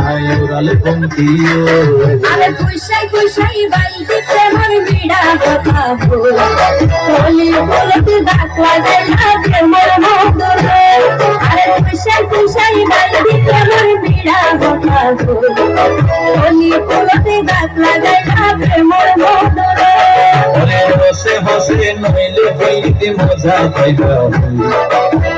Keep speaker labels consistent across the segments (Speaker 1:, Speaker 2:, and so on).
Speaker 1: আয়ুরাল পঙ্কিও
Speaker 2: আরে কুশাই কুশাই বাইতে প্রেমের বিড়া কথা বল হোলি বলতে ডাক লাগাই না প্রেমের মধুরে আরে কুশাই কুশাই বাইতে প্রেমের বিড়া কথা বল হোলি বলতে ডাক লাগাই না প্রেমের মধুরে
Speaker 1: হসে হসে নইলে হইতে মজা পাইবা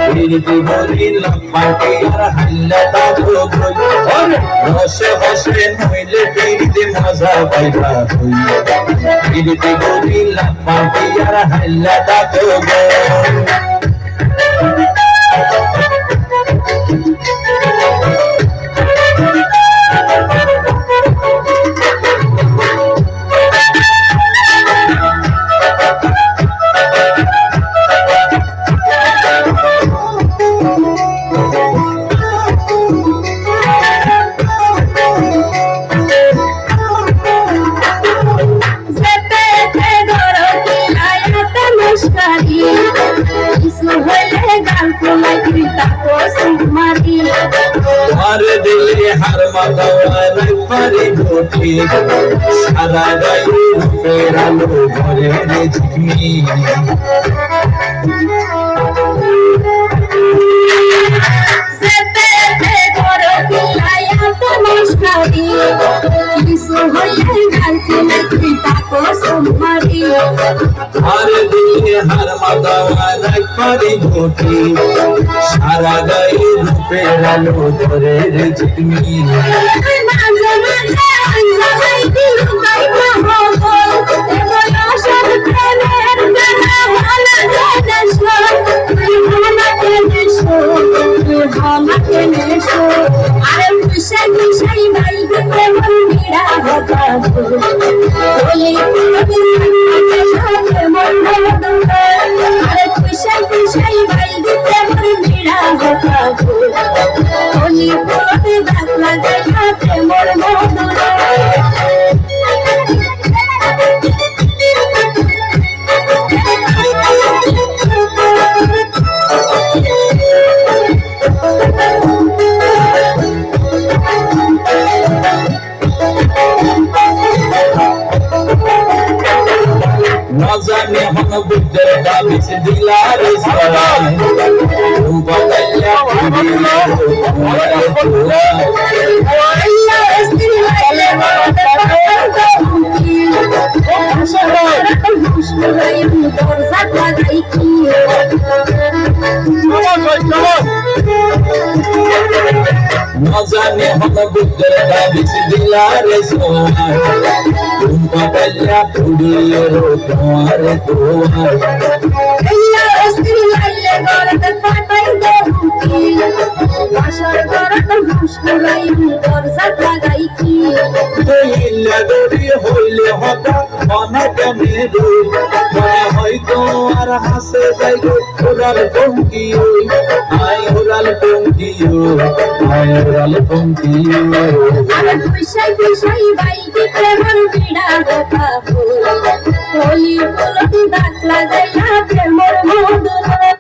Speaker 1: হইতে বলিলাম পাটি আর হাল্লা দাদু কই হসে হসে নইলে হইতে মজা পাইবা হইতে বলিলাম পাটি আর হাল্লা দাদু কই তোমার দিলে হার মাথায় পারি ঘটি সারা গায়ে ফেরালো ঘরে ঝিমি আর দিলে হার মাথায় পারি ঘটি সারা গায়ে ফেরালো ঘরে ঝিমি
Speaker 2: আরে কুশাই কুশাই বাইতে প্রেমের বিড়া কথা বল হোলি আরে কুশাই কুশাই বাইতে প্রেমের বিড়া কথা বল হোলি বলতে ডাক লাগাই না প্রেমের মধুরে
Speaker 1: নজানে হন বুদ্ধের দাবিস দিলার সরাই রূপকল্যা দিলে নজানে হন বুদ্ধের দাবিস দিলার সরাই রূপকল্যা দিলে তোমার তোমার হইলে হতা অনাগমে মনে হয়তো আর হাসে যাই ওরাল পঙ্কিও আয় ওরাল পঙ্কিও আয় ওরাল পঙ্কিও
Speaker 2: কুশাই কুশাই বাইতে প্রেমের বিড়া কথা বল হোলি বলতে ডাক লাগাই না প্রেমের মধুরে